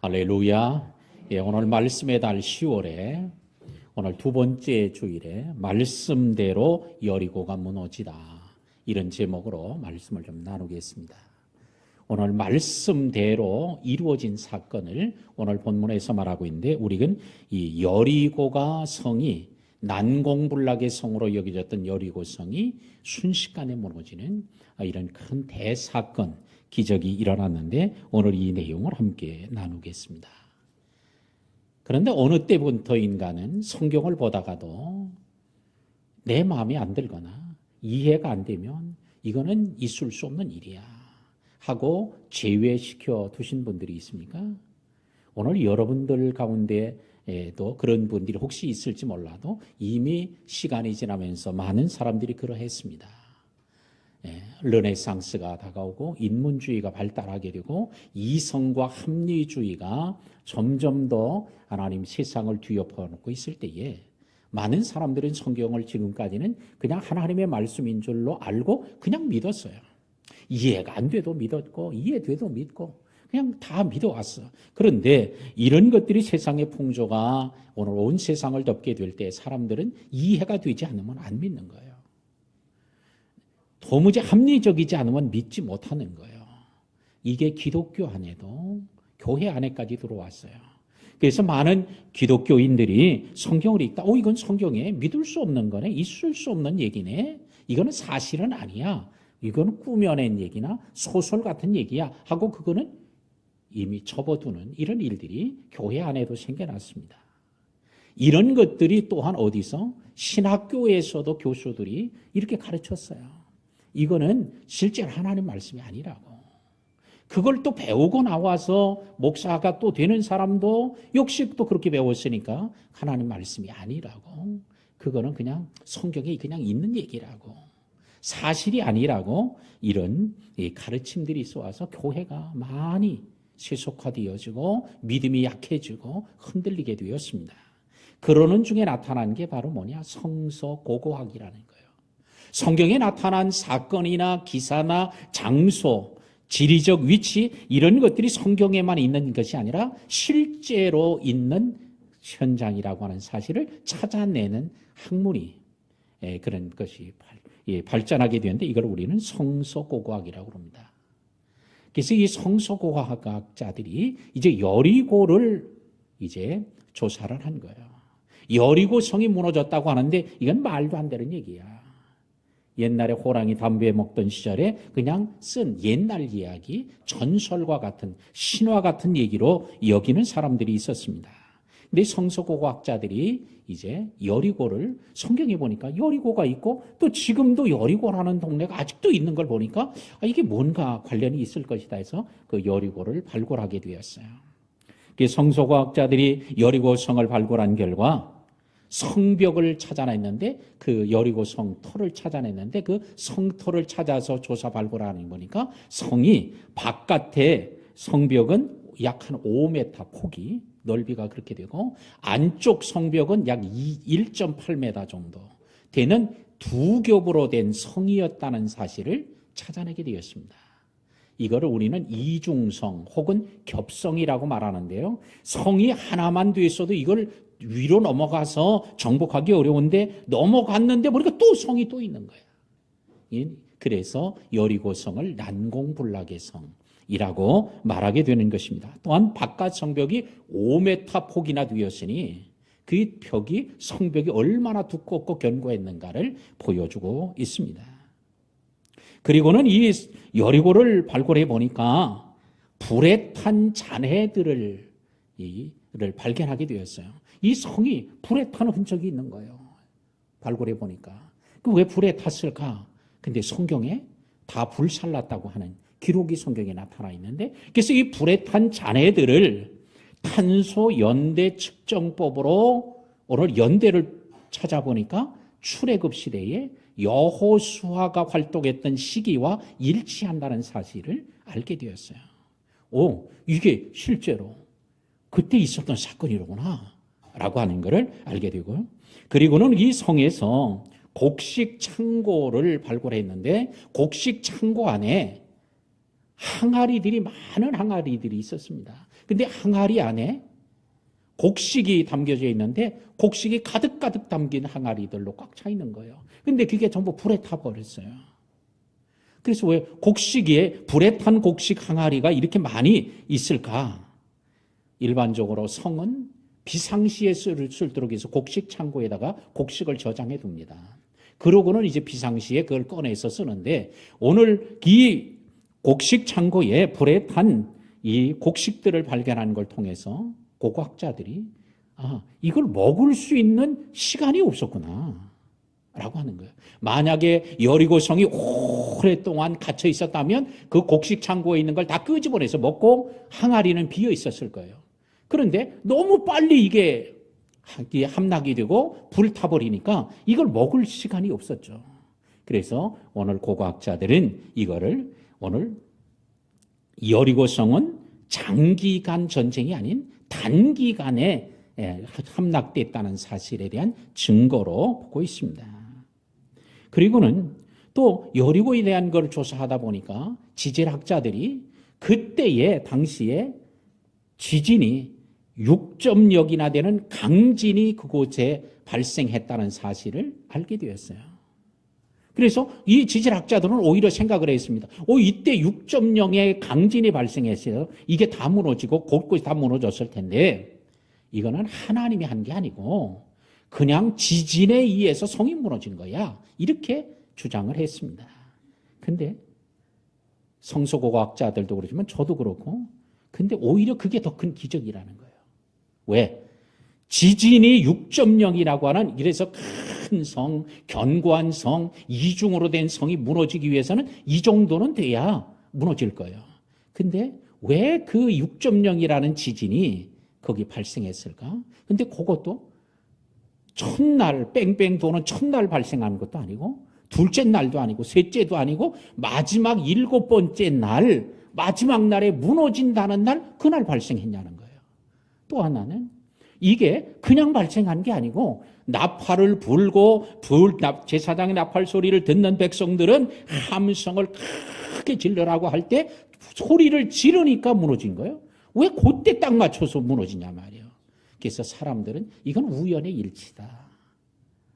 할렐루야. 오늘 말씀의 달 10월에 오늘 두 번째 주일에 말씀대로 여리고가 무너지다, 이런 제목으로 말씀을 좀 나누겠습니다. 오늘 말씀대로 이루어진 사건을 오늘 본문에서 말하고 있는데, 우리는 이 여리고가 성이 난공불락의 성으로 여겨졌던 여리고 성이 순식간에 무너지는 이런 큰 대사건, 기적이 일어났는데 오늘 이 내용을 함께 나누겠습니다. 그런데 어느 때부터인가는 성경을 보다가도 내 마음에 안 들거나 이해가 안 되면 이거는 있을 수 없는 일이야 하고 제외시켜 두신 분들이 있습니까? 오늘 여러분들 가운데에도 그런 분들이 혹시 있을지 몰라도 이미 시간이 지나면서 많은 사람들이 그러했습니다. 르네상스가 다가오고 인문주의가 발달하게 되고 이성과 합리주의가 점점 더 하나님 세상을 뒤엎어놓고 있을 때에 많은 사람들은 성경을 지금까지는 그냥 하나님의 말씀인 줄로 알고 그냥 믿었어요. 이해가 안 돼도 믿었고 이해돼도 믿고 그냥 다 믿어왔어. 그런데 이런 것들이 세상의 풍조가 오늘 온 세상을 덮게 될 때 사람들은 이해가 되지 않으면 안 믿는 거예요. 도무지 합리적이지 않으면 믿지 못하는 거예요. 이게 기독교 안에도 교회 안에까지 들어왔어요. 그래서 많은 기독교인들이 성경을 읽다 이건 성경에 믿을 수 없는 거네, 있을 수 없는 얘기네, 이거는 사실은 아니야, 이거는 꾸며낸 얘기나 소설 같은 얘기야 하고 그거는 이미 접어두는 이런 일들이 교회 안에도 생겨났습니다. 이런 것들이 또한 어디서? 신학교에서도 교수들이 이렇게 가르쳤어요. 이거는 실제로 하나님 말씀이 아니라고. 그걸 또 배우고 나와서 목사가 또 되는 사람도 역시 또 그렇게 배웠으니까 하나님 말씀이 아니라고. 그거는 그냥 성경에 그냥 있는 얘기라고, 사실이 아니라고, 이런 가르침들이 있어와서 교회가 많이 세속화되어지고 믿음이 약해지고 흔들리게 되었습니다. 그러는 중에 나타난 게 바로 뭐냐? 성서고고학이라는 거예요. 성경에 나타난 사건이나 기사나 장소, 지리적 위치, 이런 것들이 성경에만 있는 것이 아니라 실제로 있는 현장이라고 하는 사실을 찾아내는 학문이 그런 것이 발전하게 되는데, 이걸 우리는 성서고고학이라고 합니다. 그래서 이 성서고고학자들이 이제 여리고를 이제 조사를 한 거예요. 여리고 성이 무너졌다고 하는데 이건 말도 안 되는 얘기야. 옛날에 호랑이 담배 먹던 시절에 그냥 쓴 옛날 이야기, 전설과 같은, 신화 같은 얘기로 여기는 사람들이 있었습니다. 근데 성서고고학자들이 이제 여리고를, 성경에 보니까 여리고가 있고 또 지금도 여리고라는 동네가 아직도 있는 걸 보니까 이게 뭔가 관련이 있을 것이다 해서 그 여리고를 발굴하게 되었어요. 성서고학자들이 여리고 성을 발굴한 결과 성벽을 찾아냈는데, 그 여리고 성터를 찾아냈는데 그 성터를 찾아서 조사 발굴하는 거니까 성이 바깥에 성벽은 약 한 5m 폭이, 넓이가 그렇게 되고 안쪽 성벽은 약 1.8m 정도 되는 두 겹으로 된 성이었다는 사실을 찾아내게 되었습니다. 이거를 우리는 이중성 혹은 겹성이라고 말하는데요. 성이 하나만 돼 있어도 이걸 위로 넘어가서 정복하기 어려운데 넘어갔는데 보니까 또 성이 또 있는 거야. 그래서 여리고성을 난공불락의 성이라고 말하게 되는 것입니다. 또한 바깥 성벽이 5m 폭이나 되었으니 그 벽이, 성벽이 얼마나 두껍고 견고했는가를 보여주고 있습니다. 그리고는 이 여리고를 발굴해 보니까 불에 탄 잔해들을 발견하게 되었어요. 이 성이 불에 타는 흔적이 있는 거예요. 발굴해 보니까. 왜 불에 탔을까? 근데 성경에 다 불살랐다고 하는 기록이 성경에 나타나 있는데, 그래서 이 불에 탄 잔해들을 탄소 연대 측정법으로 오늘 연대를 찾아보니까 출애굽 시대에 여호수아가 활동했던 시기와 일치한다는 사실을 알게 되었어요. 이게 실제로 그때 있었던 사건이로구나 라고 하는 것을 알게 되고요. 그리고는 이 성에서 곡식 창고를 발굴했는데 곡식 창고 안에 항아리들이, 많은 항아리들이 있었습니다. 근데 항아리 안에 곡식이 담겨져 있는데 곡식이 가득가득 담긴 항아리들로 꽉 차 있는 거예요. 근데 그게 전부 불에 타버렸어요. 그래서 왜 곡식에 불에 탄 곡식 항아리가 이렇게 많이 있을까? 일반적으로 성은 비상시에 쓸도록 해서 곡식 창고에다가 곡식을 저장해 둡니다. 그러고는 이제 비상시에 그걸 꺼내서 쓰는데 오늘 이 곡식 창고에 불에 탄 이 곡식들을 발견하는 걸 통해서 고고학자들이 이걸 먹을 수 있는 시간이 없었구나 라고 하는 거예요. 만약에 여리고성이 오랫동안 갇혀 있었다면 그 곡식 창고에 있는 걸 다 끄집어내서 먹고 항아리는 비어 있었을 거예요. 그런데 너무 빨리 이게 함락이 되고 불타버리니까 이걸 먹을 시간이 없었죠. 그래서 오늘 고고학자들은 이거를 오늘 여리고성은 장기간 전쟁이 아닌 단기간에 함락됐다는 사실에 대한 증거로 보고 있습니다. 그리고는 또 여리고에 대한 걸 조사하다 보니까 지질학자들이 그때의 당시에 지진이 6.6이나 되는 강진이 그곳에 발생했다는 사실을 알게 되었어요. 그래서 이 지질학자들은 오히려 생각을 했습니다. 이때 6.0의 강진이 발생했어요. 이게 다 무너지고 곳곳이 다 무너졌을 텐데 이거는 하나님이 한 게 아니고 그냥 지진에 의해서 성이 무너진 거야. 이렇게 주장을 했습니다. 근데 성서고고학자들도 그러지만 저도 그렇고 근데 오히려 그게 더 큰 기적이라는 거예요. 왜? 지진이 6.0이라고 하는 이래서 큰 성, 견고한 성, 이중으로 된 성이 무너지기 위해서는 이 정도는 돼야 무너질 거예요. 근데 왜 그 6.0이라는 지진이 거기 발생했을까? 근데 그것도 첫날 뺑뺑 도는 첫날 발생하는 것도 아니고 둘째 날도 아니고 셋째도 아니고 마지막 7번째 날 마지막 날에 무너진다는 날 그날 발생했냐는 거예요. 또 하나는 이게 그냥 발생한 게 아니고 나팔을 불고 제사장의 나팔 소리를 듣는 백성들은 함성을 크게 질러라고 할 때 소리를 지르니까 무너진 거예요. 왜 그때 딱 맞춰서 무너지냐 말이에요. 그래서 사람들은 이건 우연의 일치다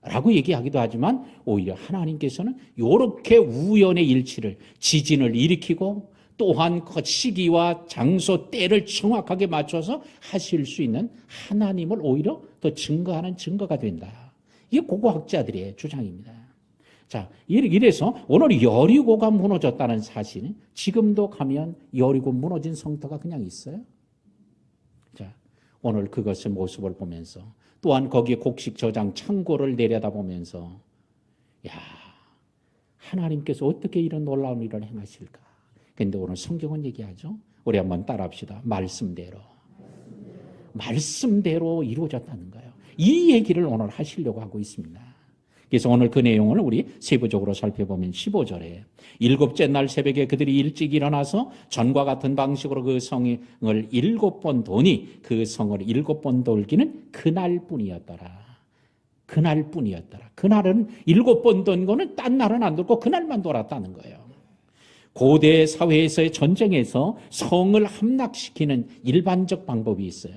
라고 얘기하기도 하지만 오히려 하나님께서는 이렇게 우연의 일치를 지진을 일으키고 또한 그 시기와 장소 때를 정확하게 맞춰서 하실 수 있는 하나님을 오히려 더 증거하는 증거가 된다. 이게 고고학자들의 주장입니다. 자, 이래서 오늘 여리고가 무너졌다는 사실은 지금도 가면 여리고 무너진 성터가 그냥 있어요. 자, 오늘 그것의 모습을 보면서 또한 거기에 곡식 저장 창고를 내려다보면서 하나님께서 어떻게 이런 놀라운 일을 행하실까? 그런데 오늘 성경은 얘기하죠. 우리 한번 따라합시다. 말씀대로 이루어졌다는 거예요. 이 얘기를 오늘 하시려고 하고 있습니다. 그래서 오늘 그 내용을 우리 세부적으로 살펴보면 15절에 일곱째 날 새벽에 그들이 일찍 일어나서 전과 같은 방식으로 그 성을 7번 도니 그 성을 7번 돌기는 그날뿐이었더라. 그날뿐이었더라. 그날은 7번 돈 거는 딴 날은 안 돌고 그날만 돌았다는 거예요. 고대 사회에서의 전쟁에서 성을 함락시키는 일반적 방법이 있어요.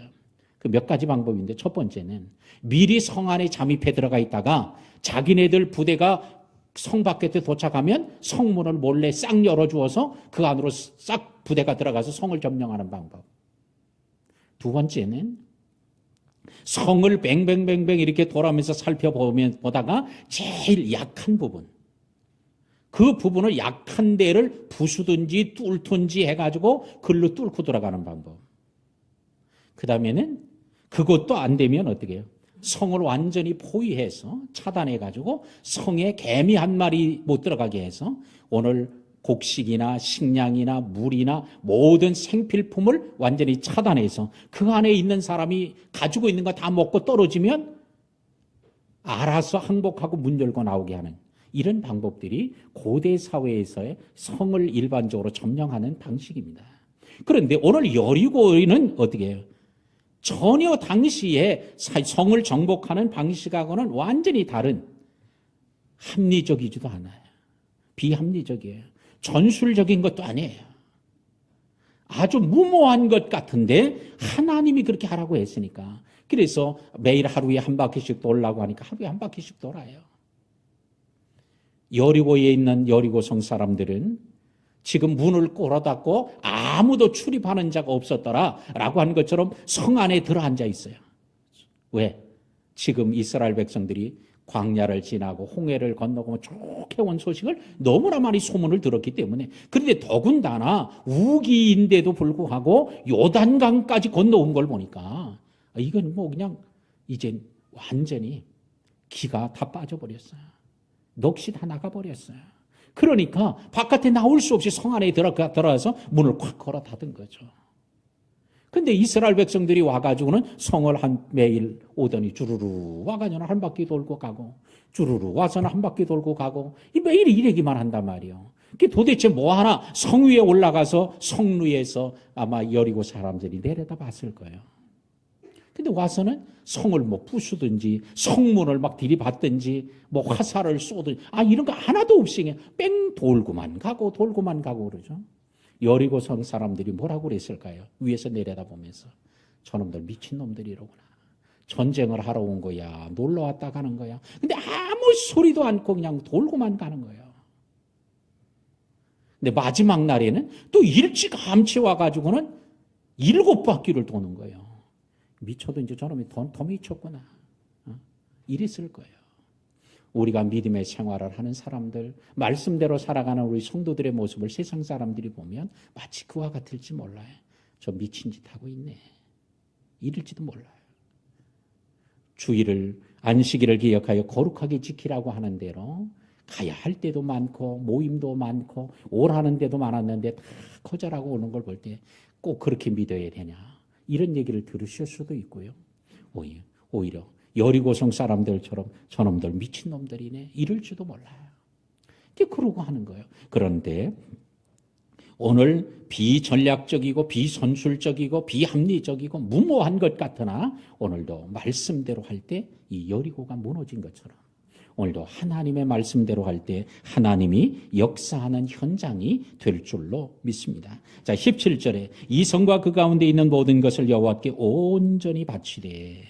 그 몇 가지 방법인데 첫 번째는 미리 성 안에 잠입해 들어가 있다가 자기네들 부대가 성 밖에 도착하면 성문을 몰래 싹 열어주어서 그 안으로 싹 부대가 들어가서 성을 점령하는 방법. 두 번째는 성을 뱅뱅뱅뱅 이렇게 돌아오면서 살펴보다가 제일 약한 부분, 그 부분을 약한 데를 부수든지 뚫든지 해가지고 글로 뚫고 들어가는 방법. 그 다음에는 그것도 안 되면 어떻게 해요? 성을 완전히 포위해서 차단해가지고 성에 개미 한 마리 못 들어가게 해서 오늘 곡식이나 식량이나 물이나 모든 생필품을 완전히 차단해서 그 안에 있는 사람이 가지고 있는 거 다 먹고 떨어지면 알아서 항복하고 문 열고 나오게 하는 이런 방법들이 고대 사회에서의 성을 일반적으로 점령하는 방식입니다. 그런데 오늘 여리고는 어떻게 해요? 전혀 당시에 성을 정복하는 방식하고는 완전히 다른, 합리적이지도 않아요. 비합리적이에요. 전술적인 것도 아니에요. 아주 무모한 것 같은데 하나님이 그렇게 하라고 했으니까. 그래서 매일 하루에 한 바퀴씩 돌라고 하니까 하루에 한 바퀴씩 돌아요. 여리고에 있는 여리고성 사람들은 지금 문을 꼬라 닫고 아무도 출입하는 자가 없었더라라고 하는 것처럼 성 안에 들어앉아 있어요. 왜? 지금 이스라엘 백성들이 광야를 지나고 홍해를 건너고 쭉 해온 소식을 너무나 많이 소문을 들었기 때문에. 그런데 더군다나 우기인데도 불구하고 요단강까지 건너온 걸 보니까 이건 뭐 그냥 이제 완전히 기가 다 빠져버렸어요. 넋이 다 나가버렸어요. 그러니까 바깥에 나올 수 없이 성 안에 들어가서 문을 콱 걸어 닫은 거죠. 근데 이스라엘 백성들이 와가지고는 성을 매일 오더니 주르르 와가지고는 한 바퀴 돌고 가고, 주르르 와서는 한 바퀴 돌고 가고, 매일 이래기만 한단 말이에요. 그게 도대체 뭐 하나 성 위에 올라가서 성루에서 아마 여리고 사람들이 내려다 봤을 거예요. 근데 와서는 성을 뭐 부수든지 성문을 막 들이받든지 뭐 화살을 쏘든지 이런 거 하나도 없이 그냥 뺑 돌고만 가고 그러죠. 여리고 성 사람들이 뭐라고 그랬을까요? 위에서 내려다보면서 저놈들 미친놈들이로구나. 전쟁을 하러 온 거야. 놀러 왔다 가는 거야. 근데 아무 소리도 않고 그냥 돌고만 가는 거예요. 근데 마지막 날에는 또 일찌감치 와가지고는 7바퀴를 도는 거예요. 미쳐도 이제 저놈이 더 미쳤구나. 이랬을 거예요. 우리가 믿음의 생활을 하는 사람들, 말씀대로 살아가는 우리 성도들의 모습을 세상 사람들이 보면 마치 그와 같을지 몰라요. 저 미친 짓 하고 있네. 이럴지도 몰라요. 주일을, 안식일을 기억하여 거룩하게 지키라고 하는 대로 가야 할 때도 많고 모임도 많고 오라는 데도 많았는데 다 거절하고 오는 걸 볼 때 꼭 그렇게 믿어야 되냐. 이런 얘기를 들으실 수도 있고요. 오히려 여리고성 사람들처럼 저놈들 미친놈들이네 이럴지도 몰라요. 그러고 하는 거예요. 그런데 오늘 비전략적이고 비선술적이고 비합리적이고 무모한 것 같으나 오늘도 말씀대로 할 때 이 여리고가 무너진 것처럼 오늘도 하나님의 말씀대로 할 때 하나님이 역사하는 현장이 될 줄로 믿습니다. 자, 17절에 이 성과 그 가운데 있는 모든 것을 여호와께 온전히 바치되,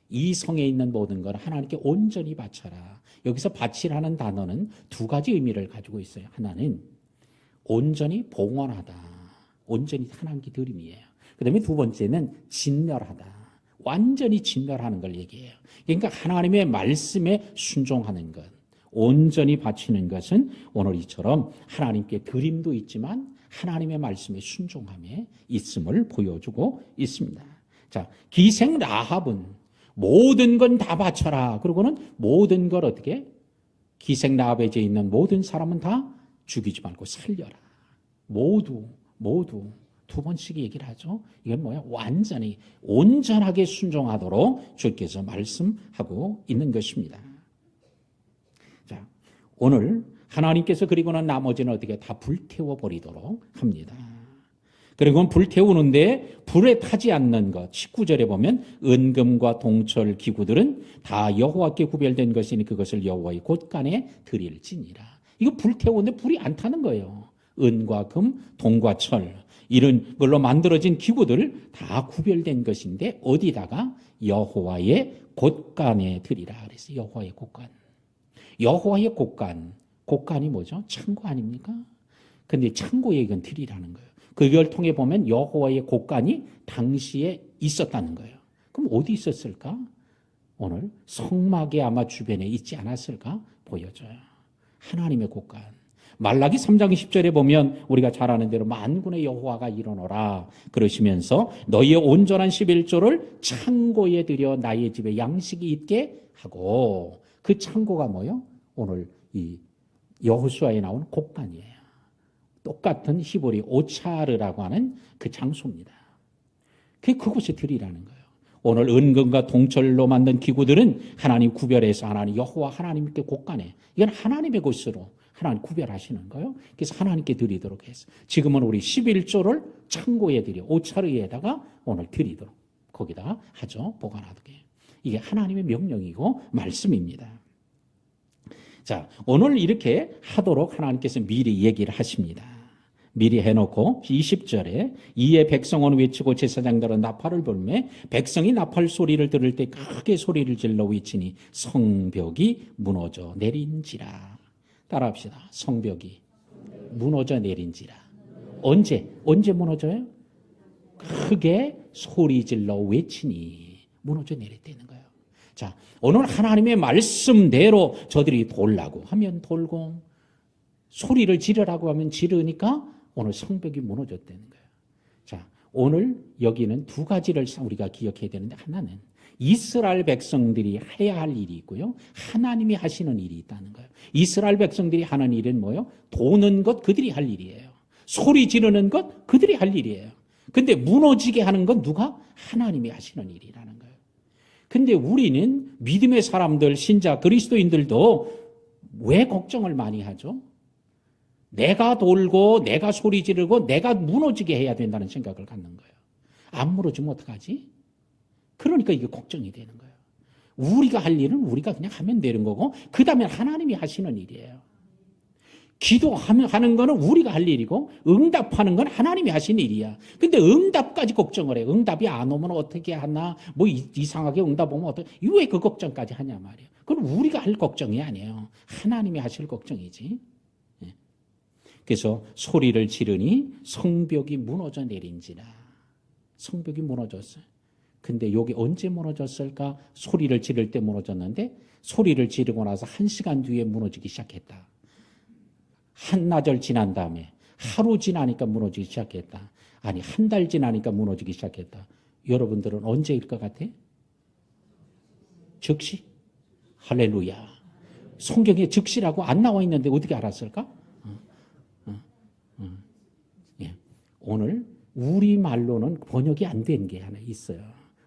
이 성에 있는 모든 걸 하나님께 온전히 바쳐라. 여기서 바치라는 단어는 두 가지 의미를 가지고 있어요. 하나는 온전히 봉헌하다. 온전히 하나님께 드림이에요. 그 다음에 두 번째는 진멸하다. 완전히 진멸하는 걸 얘기해요. 그러니까 하나님의 말씀에 순종하는 것, 온전히 바치는 것은 오늘 이처럼 하나님께 드림도 있지만 하나님의 말씀에 순종함에 있음을 보여주고 있습니다. 자, 기생 라합은 모든 건 다 바쳐라. 그러고는 모든 걸 어떻게? 기생 라합에 있는 모든 사람은 다 죽이지 말고 살려라. 모두 두 번씩 얘기를 하죠. 이건 뭐야? 완전히 온전하게 순종하도록 주께서 말씀하고 있는 것입니다. 자, 오늘 하나님께서 그리고는 나머지는 어떻게 다 불태워 버리도록 합니다. 그리고 불태우는데 불에 타지 않는 것, 19절에 보면 은금과 동철 기구들은 다 여호와께 구별된 것이니 그것을 여호와의 곳간에 드릴지니라. 이거 불태우는데 불이 안 타는 거예요. 은과 금, 동과 철 이런 걸로 만들어진 기구들 다 구별된 것인데 어디다가? 여호와의 곳간에 드리라 그랬어요. 여호와의 곳간. 여호와의 곳간이 뭐죠? 창고 아닙니까? 근데 창고에 이건 드리라는 거예요. 그걸 통해 보면 여호와의 곳간이 당시에 있었다는 거예요. 그럼 어디 있었을까? 오늘 성막에 아마 주변에 있지 않았을까? 보여져요. 하나님의 곳간. 말라기 3장 10절에 보면 우리가 잘 아는 대로 만군의 여호와가 일어나라 그러시면서 너희의 온전한 11조를 창고에 들여 나의 집에 양식이 있게 하고, 그 창고가 뭐요? 오늘 이 여호수아에 나온 곳간이에요. 똑같은 히브리 오차르라고 하는 그 장소입니다. 그곳에 드리라는 거예요. 오늘 은금과 동철로 만든 기구들은 하나님 구별해서 하나님 여호와 하나님께 곳간에, 이건 하나님의 곳으로 하나님 구별하시는 거예요. 그래서 하나님께 드리도록 했어요. 지금은 우리 11조를 창고에 드려 오차르에다가 오늘 드리도록 거기다가 하죠. 보관하게. 이게 하나님의 명령이고 말씀입니다. 자, 오늘 이렇게 하도록 하나님께서 미리 얘기를 하십니다. 미리 해놓고 20절에 이에 백성은 외치고 제사장들은 나팔을 불매 백성이 나팔 소리를 들을 때 크게 소리를 질러 외치니 성벽이 무너져 내린지라. 따라합시다. 성벽이 무너져 내린지라. 언제 무너져요? 크게 소리 질러 외치니 무너져 내렸다는 거예요. 자, 오늘 하나님의 말씀대로 저들이 돌라고 하면 돌고 소리를 지르라고 하면 지르니까 오늘 성벽이 무너졌다는 거예요. 자, 오늘 여기는 두 가지를 우리가 기억해야 되는데, 하나는 이스라엘 백성들이 해야 할 일이 있고요, 하나님이 하시는 일이 있다는 거예요. 이스라엘 백성들이 하는 일은 뭐예요? 도는 것 그들이 할 일이에요. 소리 지르는 것 그들이 할 일이에요. 근데 무너지게 하는 건 누가? 하나님이 하시는 일이라는 거예요. 근데 우리는 믿음의 사람들, 신자, 그리스도인들도 왜 걱정을 많이 하죠? 내가 돌고 내가 소리 지르고 내가 무너지게 해야 된다는 생각을 갖는 거예요. 안 무너지면 어떡하지? 그러니까 이게 걱정이 되는 거예요. 우리가 할 일은 우리가 그냥 하면 되는 거고, 그 다음에 하나님이 하시는 일이에요. 기도하는 거는 우리가 할 일이고, 응답하는 건 하나님이 하시는 일이야. 근데 응답까지 걱정을 해요. 응답이 안 오면 어떻게 하나, 뭐 이상하게 응답 오면 어떻게, 왜 그 걱정까지 하냐 말이에요. 그건 우리가 할 걱정이 아니에요. 하나님이 하실 걱정이지. 그래서 소리를 지르니 성벽이 무너져 내린지라. 성벽이 무너졌어요. 근데 여기 언제 무너졌을까? 소리를 지를 때 무너졌는데, 소리를 지르고 나서 1시간 뒤에 무너지기 시작했다. 한나절 지난 다음에 하루 지나니까 무너지기 시작했다. 아니, 한 달 지나니까 무너지기 시작했다. 여러분들은 언제일 것 같아? 즉시? 할렐루야. 성경에 즉시라고 안 나와 있는데 어떻게 알았을까? 예. 오늘 우리말로는 번역이 안 된 게 하나 있어요.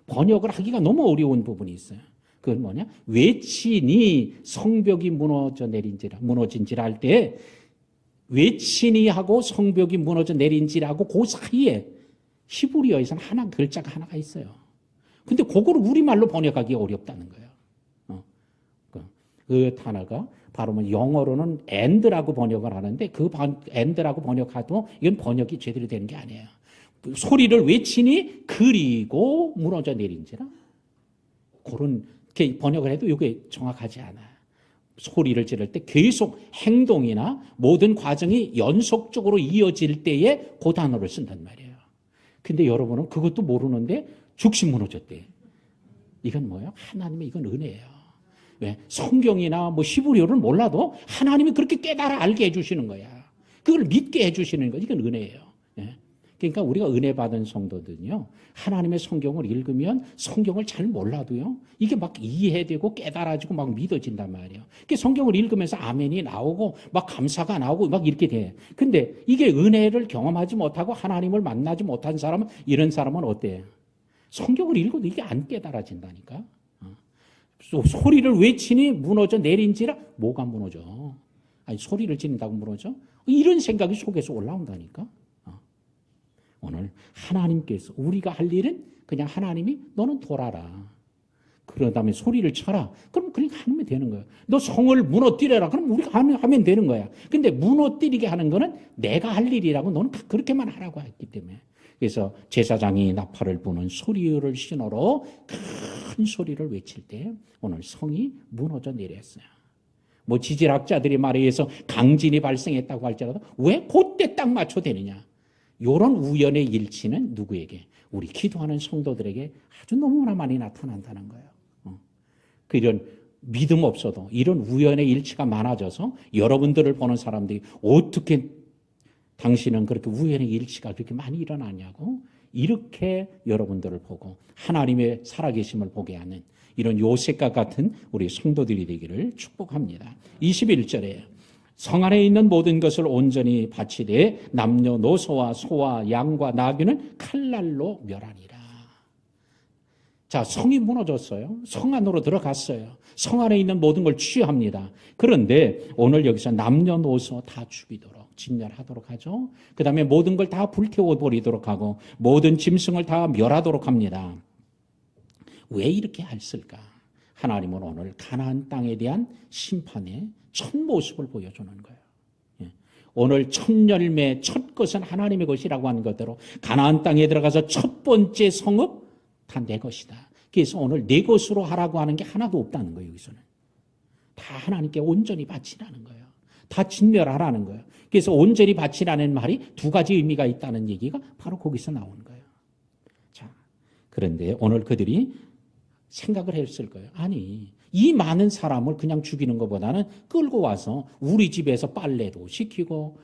번역을 하기가 너무 어려운 부분이 있어요. 그건 뭐냐? 외치니 성벽이 무너진지라 할 때, 외치니 하고 성벽이 무너져 내린지라고 그 사이에 히브리어에서는 하나 글자가 하나가 있어요. 근데 그걸 우리말로 번역하기 어렵다는 거예요. 그 단어가 바로 뭐 영어로는 and라고 번역을 하는데, 그 and라고 번역해도 이건 번역이 제대로 되는 게 아니에요. 소리를 외치니 그리고 무너져 내린지라. 그런 번역을 해도 이게 정확하지 않아요. 소리를 지를 때 계속 행동이나 모든 과정이 연속적으로 이어질 때에 그 단어를 쓴단 말이에요. 근데 여러분은 그것도 모르는데 즉시 무너졌대. 이건 뭐예요? 하나님의 이건 은혜예요. 왜? 성경이나 뭐 히브리어를 몰라도 하나님이 그렇게 깨달아 알게 해주시는 거야. 그걸 믿게 해주시는 거, 이건 은혜예요. 예? 그러니까 우리가 은혜 받은 성도들은요, 하나님의 성경을 읽으면 성경을 잘 몰라도요, 이게 막 이해되고 깨달아지고 막 믿어진단 말이에요. 그러니까 성경을 읽으면서 아멘이 나오고 막 감사가 나오고 막 이렇게 돼. 근데 이게 은혜를 경험하지 못하고 하나님을 만나지 못한 사람은, 이런 사람은 어때요? 성경을 읽어도 이게 안 깨달아진다니까. 소리를 외치니 무너져 내린지라. 뭐가 무너져? 아니, 소리를 지른다고 무너져? 이런 생각이 속에서 올라온다니까. 오늘 하나님께서 우리가 할 일은 그냥 하나님이 너는 돌아라. 그런 다음에 소리를 쳐라. 그럼 그냥 하면 되는 거예요. 너 성을 무너뜨려라. 그럼 우리가 하면 되는 거야. 근데 무너뜨리게 하는 거는 내가 할 일이라고, 너는 그렇게만 하라고 했기 때문에. 그래서 제사장이 나팔을 부는 소리를 신호로 큰 소리를 외칠 때 오늘 성이 무너져 내렸어요. 뭐 지질학자들이 말에 의해서 강진이 발생했다고 할지라도 왜 그때 딱 맞춰 되느냐. 이런 우연의 일치는 누구에게? 우리 기도하는 성도들에게 아주 너무나 많이 나타난다는 거예요. 이런 믿음 없어도 이런 우연의 일치가 많아져서 여러분들을 보는 사람들이 어떻게 당신은 그렇게 우연의 일치가 그렇게 많이 일어나냐고, 이렇게 여러분들을 보고 하나님의 살아계심을 보게 하는 이런 요셉과 같은 우리 성도들이 되기를 축복합니다. 21절에 성 안에 있는 모든 것을 온전히 바치되 남녀노소와 소와 양과 나귀는 칼날로 멸하니라. 자, 성이 무너졌어요. 성 안으로 들어갔어요. 성 안에 있는 모든 걸 취합니다. 그런데 오늘 여기서 남녀노소 다 죽이도록 진멸하도록 하죠. 그 다음에 모든 걸 다 불태워버리도록 하고 모든 짐승을 다 멸하도록 합니다. 왜 이렇게 했을까? 하나님은 오늘 가나안 땅에 대한 심판의 첫 모습을 보여주는 거예요. 오늘 첫 열매, 첫 것은 하나님의 것이라고 하는 것대로 가나안 땅에 들어가서 첫 번째 성읍 다 내 것이다. 그래서 오늘 내 것으로 하라고 하는 게 하나도 없다는 거예요. 여기서는 다 하나님께 온전히 바치라는 거예요. 다 진멸하라는 거예요. 그래서 온전히 바치라는 말이 두 가지 의미가 있다는 얘기가 바로 거기서 나오는 거예요. 자, 그런데 오늘 그들이 생각을 했을 거예요. 아니, 이 많은 사람을 그냥 죽이는 것보다는 끌고 와서 우리 집에서 빨래도 시키고,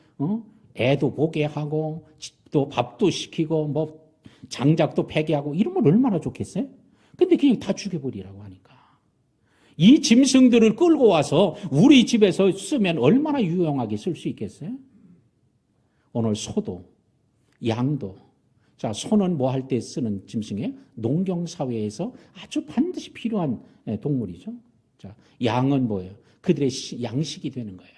애도 보게 하고, 또 밥도 시키고, 뭐 장작도 패게 하고 이러면 얼마나 좋겠어요? 근데 그냥 다 죽여버리라고 하니까. 이 짐승들을 끌고 와서 우리 집에서 쓰면 얼마나 유용하게 쓸 수 있겠어요? 오늘 소도, 양도. 자, 소는 뭐 할 때 쓰는 짐승이에요? 농경사회에서 아주 반드시 필요한 동물이죠. 자, 양은 뭐예요? 그들의 양식이 되는 거예요.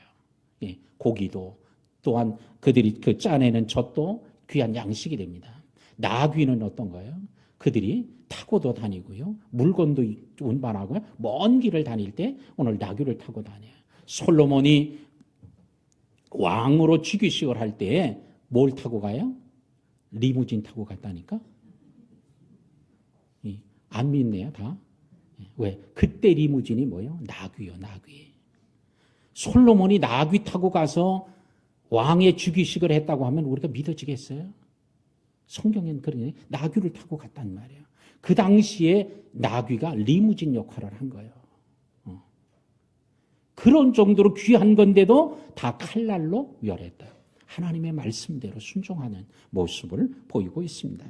예, 고기도 또한 그들이 그 짜내는 젖도 귀한 양식이 됩니다. 나귀는 어떤 거예요? 그들이 타고도 다니고요. 물건도 운반하고요. 먼 길을 다닐 때 오늘 나귀를 타고 다녀요. 솔로몬이 왕으로 즉위식을 할 때 뭘 타고 가요? 리무진 타고 갔다니까? 안 믿네요, 다. 왜? 그때 리무진이 뭐예요? 나귀요, 나귀. 솔로몬이 나귀 타고 가서 왕의 즉위식을 했다고 하면 우리가 믿어지겠어요? 성경에는 그러니 나귀를 타고 갔단 말이에요. 그 당시에 나귀가 리무진 역할을 한 거예요. 그런 정도로 귀한 건데도 다 칼날로 멸했다. 하나님의 말씀대로 순종하는 모습을 보이고 있습니다.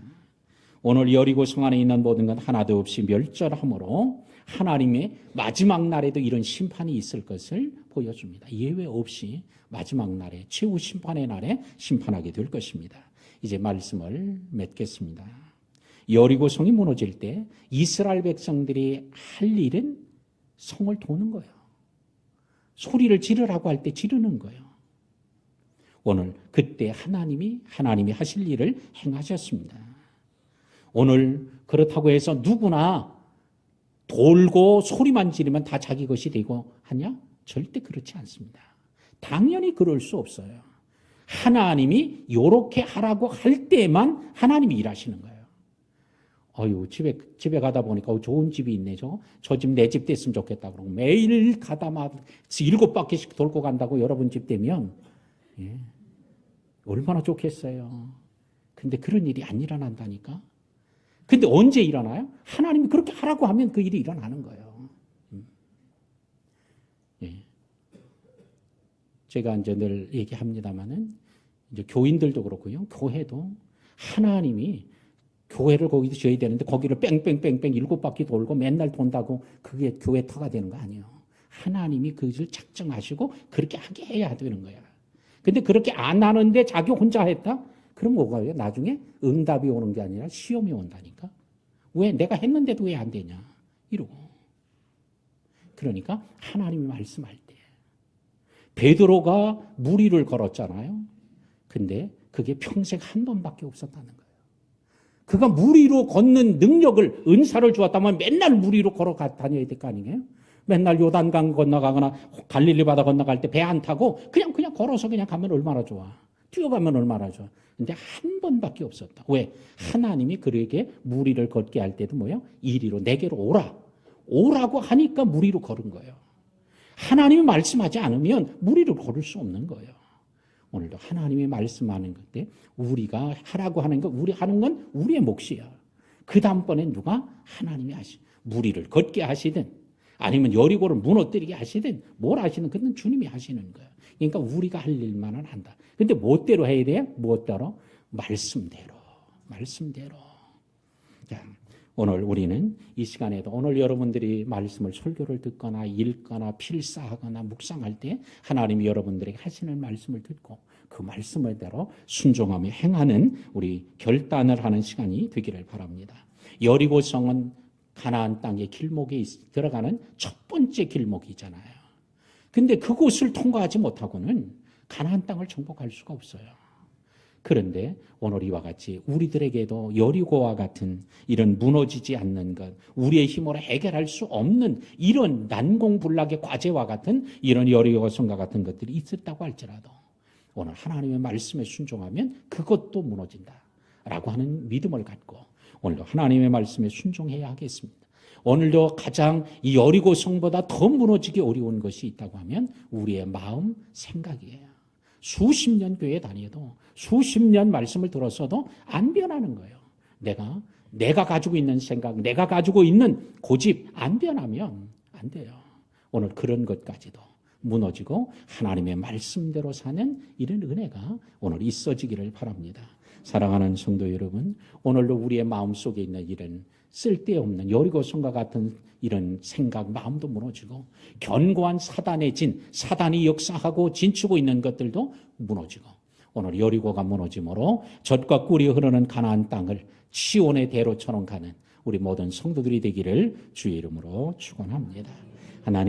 오늘 여리고 성 안에 있는 모든 건 하나도 없이 멸절함으로 하나님의 마지막 날에도 이런 심판이 있을 것을 보여줍니다. 예외 없이 마지막 날에 최후 심판의 날에 심판하게 될 것입니다. 이제 말씀을 맺겠습니다. 여리고 성이 무너질 때 이스라엘 백성들이 할 일은 성을 도는 거예요. 소리를 지르라고 할 때 지르는 거예요. 오늘 그때 하나님이 하실 일을 행하셨습니다. 오늘 그렇다고 해서 누구나 돌고 소리만 지르면 다 자기 것이 되고 하냐? 절대 그렇지 않습니다. 당연히 그럴 수 없어요. 하나님이 이렇게 하라고 할 때만 하나님이 일하시는 거예요. 집에 가다 보니까 좋은 집이 있네. 저 집 내 집 됐으면 좋겠다. 그러고 매일 가다 막 7바퀴씩 돌고 간다고 여러분 집 되면 얼마나 좋겠어요. 근데 그런 일이 안 일어난다니까. 근데 언제 일어나요? 하나님이 그렇게 하라고 하면 그 일이 일어나는 거예요. 제가 이제 늘 얘기합니다만은 이제 교인들도 그렇고요. 교회도 하나님이 교회를 거기도 지어야 되는데 거기를 뺑뺑뺑뺑 7바퀴 돌고 맨날 돈다고 그게 교회 터가 되는 거 아니에요. 하나님이 그것을 작정하시고 그렇게 하게 해야 되는 거야. 근데 그렇게 안 하는데 자기 혼자 했다? 그럼 뭐가요? 나중에 응답이 오는 게 아니라 시험이 온다니까. 왜? 내가 했는데도 왜 안 되냐? 이러고. 그러니까 하나님이 말씀할 때 베드로가 무리를 걸었잖아요. 근데 그게 평생 한 번밖에 없었다는 거예요. 그가 무리로 걷는 능력을, 은사를 주었다면 맨날 무리로 걸어 다녀야 될 거 아니에요? 맨날 요단강 건너가거나 갈릴리 바다 건너갈 때 배 안 타고 그냥 걸어서 그냥 가면 얼마나 좋아. 뛰어가면 얼마나 좋아. 근데 한 번밖에 없었다. 왜? 하나님이 그에게 무리를 걷게 할 때도 뭐예요? 이리로 내게로 오라. 오라고 하니까 무리로 걸은 거예요. 하나님이 말씀하지 않으면 무리를 걸을 수 없는 거예요. 오늘도 하나님이 말씀하는 건데 우리가 하라고 하는 거, 우리 하는 건 우리의 몫이야. 그 다음번엔 누가? 하나님이 무리를 걷게 하시든 아니면 여리고를 무너뜨리게 하시든 뭘 하시든 그건 주님이 하시는 거예요. 그러니까 우리가 할 일만은 한다. 근데 무엇대로 해야 돼요? 무엇대로? 말씀대로. 자, 오늘 우리는 이 시간에도 오늘 여러분들이 말씀을 설교를 듣거나 읽거나 필사하거나 묵상할 때 하나님이 여러분들에게 하시는 말씀을 듣고 그 말씀대로 순종하며 행하는 우리 결단을 하는 시간이 되기를 바랍니다. 여리고성은 가나안 땅의 길목에 들어가는 첫 번째 길목이잖아요. 근데 그곳을 통과하지 못하고는 가나안 땅을 정복할 수가 없어요. 그런데 오늘 이와 같이 우리들에게도 여리고와 같은 이런 무너지지 않는 것, 우리의 힘으로 해결할 수 없는 이런 난공불락의 과제와 같은 이런 여리고성과 같은 것들이 있었다고 할지라도 오늘 하나님의 말씀에 순종하면 그것도 무너진다라고 하는 믿음을 갖고 오늘도 하나님의 말씀에 순종해야 하겠습니다. 오늘도 가장 이 여리고 성보다 더 무너지기 어려운 것이 있다고 하면 우리의 마음, 생각이에요. 수십 년 교회 다녀도 수십 년 말씀을 들었어도 안 변하는 거예요. 내가 가지고 있는 생각, 내가 가지고 있는 고집 안 변하면 안 돼요. 오늘 그런 것까지도 무너지고 하나님의 말씀대로 사는 이런 은혜가 오늘 있어지기를 바랍니다. 사랑하는 성도 여러분, 오늘도 우리의 마음속에 있는 이런 쓸데없는 여리고성과 같은 이런 생각, 마음도 무너지고 견고한 사단의 진, 사단이 역사하고 진추고 있는 것들도 무너지고 오늘 여리고가 무너짐으로 젖과 꿀이 흐르는 가나안 땅을 시온의 대로처럼 가는 우리 모든 성도들이 되기를 주의 이름으로 축원합니다. 하나님